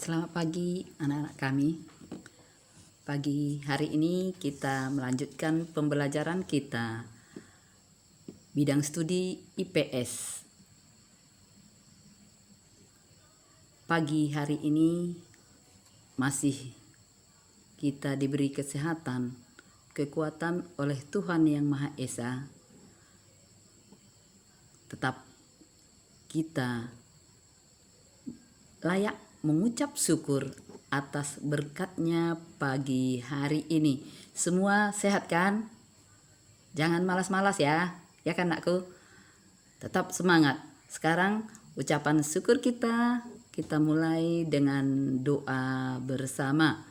Selamat pagi anak-anak kami. Pagi hari ini kita melanjutkan pembelajaran kita bidang studi IPS. Pagi hari ini masih kita diberi kesehatan, kekuatan oleh Tuhan Yang Maha Esa. Tetap kita layak mengucap syukur atas berkatnya pagi hari ini. Semua sehat kan? Jangan malas-malas ya kan anakku? Tetap semangat. Sekarang ucapan syukur kita mulai dengan doa bersama.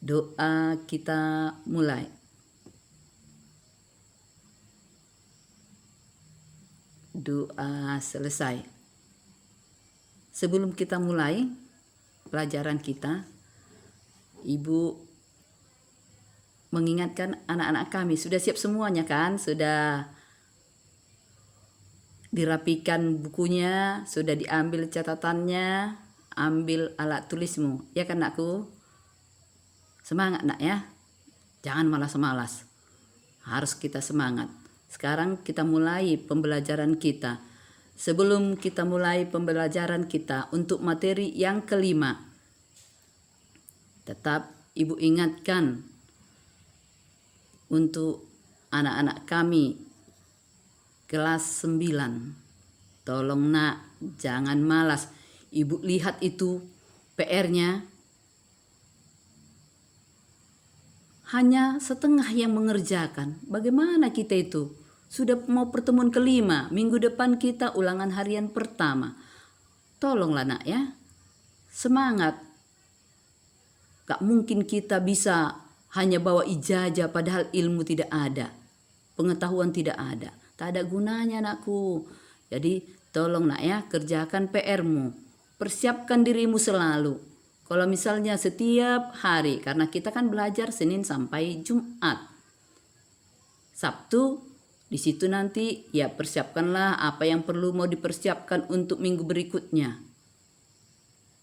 Doa kita mulai. Doa selesai. Sebelum kita mulai pelajaran kita, Ibu mengingatkan anak-anak kami, sudah siap semuanya kan? Sudah dirapikan bukunya, sudah diambil catatannya, ambil alat tulismu, ya kan anakku? Semangat nak ya, jangan malas-malas, harus kita semangat. Sekarang kita mulai pembelajaran kita. Sebelum kita mulai pembelajaran kita untuk materi yang kelima, tetap Ibu ingatkan untuk anak-anak kami kelas 9. Tolong nak, jangan malas. Ibu lihat itu PR-nya hanya setengah yang mengerjakan. Bagaimana kita itu? Sudah mau pertemuan kelima, minggu depan kita ulangan harian pertama. Tolonglah nak ya, semangat. Gak mungkin kita bisa hanya bawa ijazah padahal ilmu tidak ada, pengetahuan tidak ada. Tak ada gunanya anakku. Jadi tolong nak ya, kerjakan PR-mu. Persiapkan dirimu selalu. Kalau misalnya setiap hari, karena kita kan belajar Senin sampai Jumat. Sabtu di situ nanti ya persiapkanlah apa yang perlu mau dipersiapkan untuk minggu berikutnya.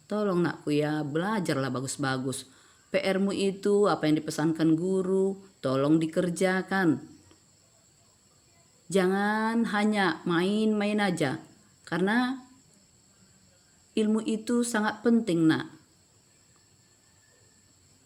Tolong nakku ya, belajarlah bagus-bagus. PR-mu itu apa yang dipesankan guru, tolong dikerjakan. Jangan hanya main-main aja, karena ilmu itu sangat penting nak.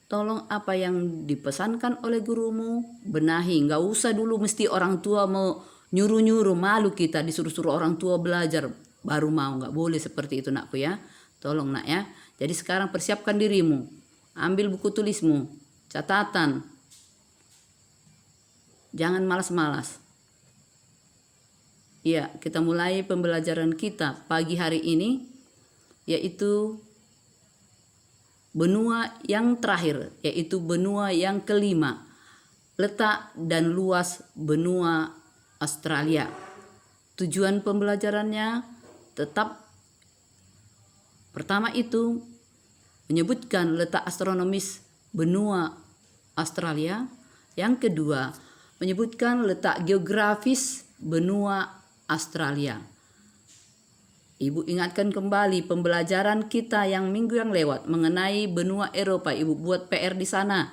Tolong apa yang dipesankan oleh gurumu, benahi. Nggak usah dulu mesti orang tua mau nyuruh-nyuruh, malu kita disuruh-suruh orang tua belajar baru mau. Nggak boleh seperti itu nakku ya. Tolong nak ya. Jadi sekarang persiapkan dirimu. Ambil buku tulismu, catatan. Jangan malas-malas. Ya, kita mulai pembelajaran kita pagi hari ini, yaitu benua yang terakhir, yaitu benua yang kelima, letak dan luas benua Australia. Tujuan pembelajarannya tetap pertama itu menyebutkan letak astronomis benua Australia. Yang kedua, menyebutkan letak geografis benua Australia. Ibu ingatkan kembali pembelajaran kita yang minggu yang lewat mengenai benua Eropa. Ibu buat PR di sana.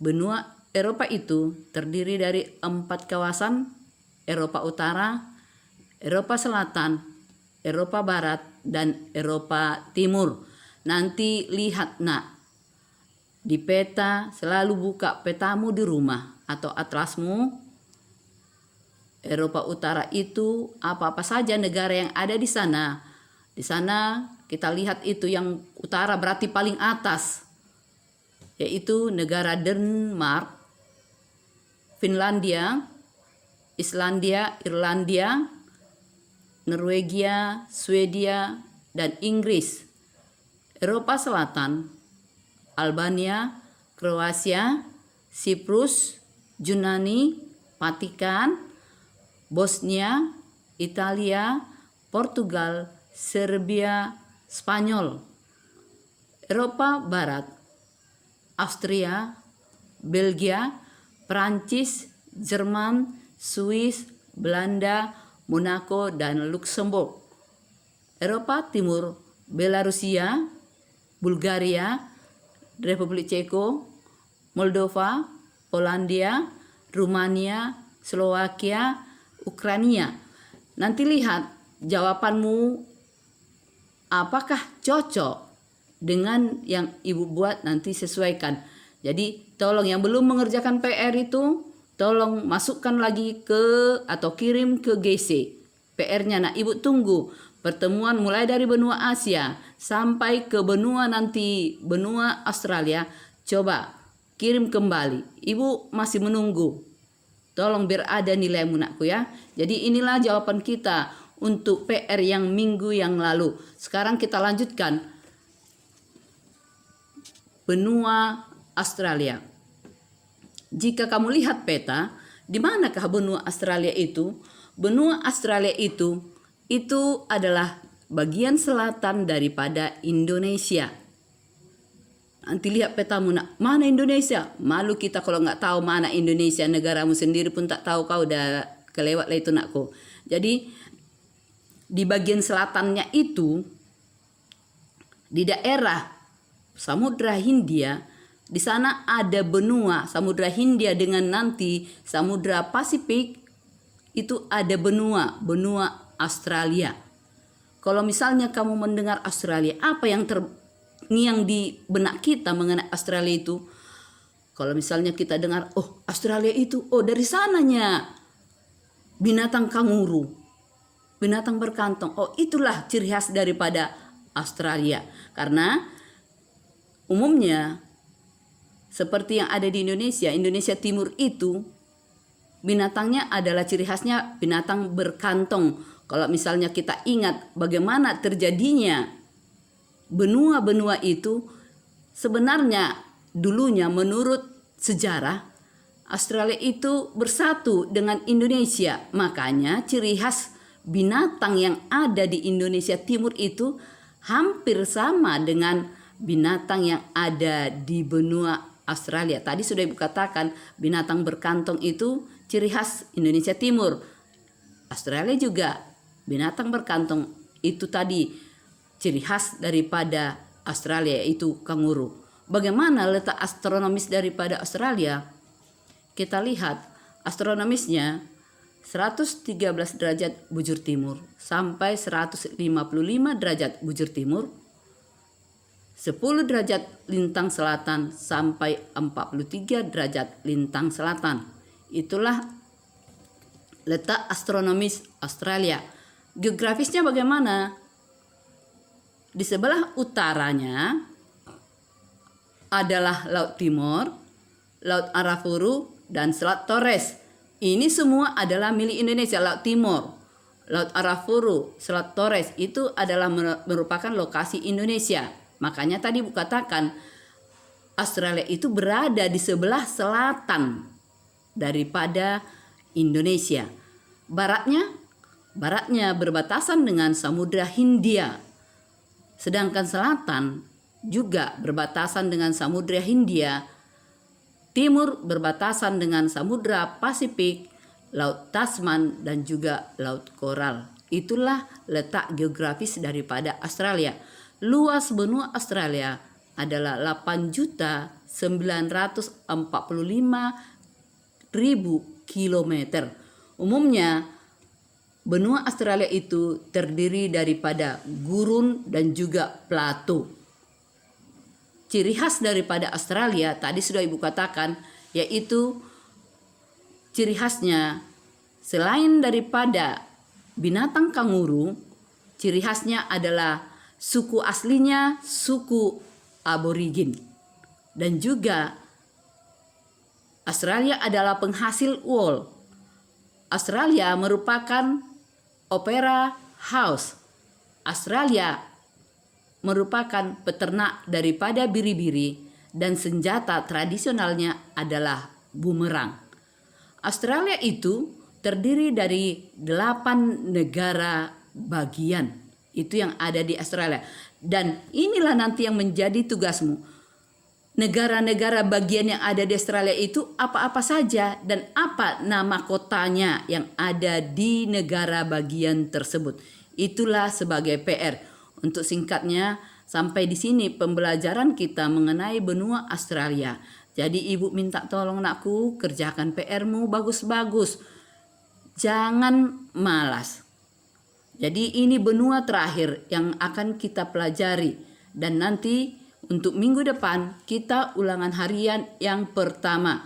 Benua Eropa itu terdiri dari 4 kawasan: Eropa Utara, Eropa Selatan, Eropa Barat, dan Eropa Timur. Nanti lihat nak, di peta selalu buka petamu di rumah atau atlasmu. Eropa Utara itu apa-apa saja negara yang ada di sana. Di sana kita lihat itu yang utara berarti paling atas, yaitu negara Denmark, Finlandia, Islandia, Irlandia, Norwegia, Swedia, dan Inggris. Eropa Selatan, Albania, Kroasia, Siprus, Yunani, Vatikan, Bosnia, Italia, Portugal, Serbia, Spanyol. Eropa Barat, Austria, Belgia, Prancis, Jerman, Swiss, Belanda, Monaco, dan Luxembourg. Eropa Timur, Belarusia, Bulgaria, Republik Ceko, Moldova, Polandia, Rumania, Slovakia, Ukraina. Nanti lihat jawabanmu apakah cocok dengan yang ibu buat, nanti sesuaikan. Jadi tolong yang belum mengerjakan PR itu tolong masukkan lagi ke atau kirim ke GC PR-nya. Nah, ibu tunggu pertemuan mulai dari benua Asia sampai ke benua Australia. Coba kirim kembali. Ibu masih menunggu. Tolong biar ada nilaimu nakku ya. Jadi inilah jawaban kita untuk PR yang minggu yang lalu. Sekarang kita lanjutkan benua Australia. Jika kamu lihat peta, di manakah benua Australia itu? Benua Australia itu adalah bagian selatan daripada Indonesia. Nanti lihat petamu nak, mana Indonesia? Malu kita kalau nggak tahu mana Indonesia, negaramu sendiri pun tak tahu, kau udah kelewat lah itu nakku. Jadi di bagian selatannya itu, di daerah Samudra Hindia, di sana ada benua Samudra Hindia dengan nanti Samudra Pasifik, itu ada benua Australia. Kalau misalnya kamu mendengar Australia, apa yang terngiang di benak kita mengenai Australia itu? Kalau misalnya kita dengar, oh Australia itu, oh dari sananya binatang kanguru, binatang berkantong, oh itulah ciri khas daripada Australia. Karena umumnya seperti yang ada di Indonesia Timur itu binatangnya adalah ciri khasnya binatang berkantong. Kalau misalnya kita ingat bagaimana terjadinya benua-benua itu, sebenarnya dulunya menurut sejarah Australia itu bersatu dengan Indonesia. Makanya ciri khas binatang yang ada di Indonesia Timur itu hampir sama dengan binatang yang ada di benua Australia. Tadi sudah ibu katakan binatang berkantong itu ciri khas Indonesia Timur. Australia juga binatang berkantong itu tadi ciri khas daripada Australia, yaitu kanguru. Bagaimana letak astronomis daripada Australia? Kita lihat astronomisnya 113 derajat bujur timur sampai 155 derajat bujur timur, 10 derajat lintang selatan sampai 43 derajat lintang selatan. Itulah letak astronomis Australia. Geografisnya bagaimana? Di sebelah utaranya adalah Laut Timor, Laut Arafuru, dan Selat Torres. Ini semua adalah milik Indonesia. Laut Timor, Laut Arafuru, Selat Torres itu adalah merupakan lokasi Indonesia. Makanya tadi ibu katakan Australia itu berada di sebelah selatan daripada Indonesia. Baratnya berbatasan dengan Samudra Hindia. Sedangkan selatan juga berbatasan dengan Samudra Hindia. Timur berbatasan dengan Samudra Pasifik, Laut Tasman, dan juga Laut Koral. Itulah letak geografis daripada Australia. Luas benua Australia adalah 8.945.000 kilometer. Umumnya benua Australia itu terdiri daripada gurun dan juga plato. Ciri khas daripada Australia tadi sudah ibu katakan, yaitu ciri khasnya selain daripada binatang kanguru, ciri khasnya adalah suku aslinya suku aborigin. Dan juga Australia adalah penghasil wool. Australia merupakan opera house. Australia merupakan peternak daripada biri-biri dan senjata tradisionalnya adalah bumerang. Australia itu terdiri dari 8 negara bagian. Itu yang ada di Australia. Dan inilah nanti yang menjadi tugasmu. Negara-negara bagian yang ada di Australia itu apa-apa saja dan apa nama kotanya yang ada di negara bagian tersebut. Itulah sebagai PR. Untuk singkatnya, sampai di sini pembelajaran kita mengenai benua Australia. Jadi ibu minta tolong nakku, kerjakan PR-mu bagus-bagus. Jangan malas. Jadi ini benua terakhir yang akan kita pelajari. Dan nanti untuk minggu depan kita ulangan harian yang pertama.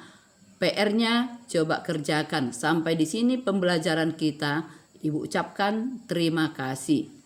PR-nya coba kerjakan. Sampai di sini pembelajaran kita. Ibu ucapkan terima kasih.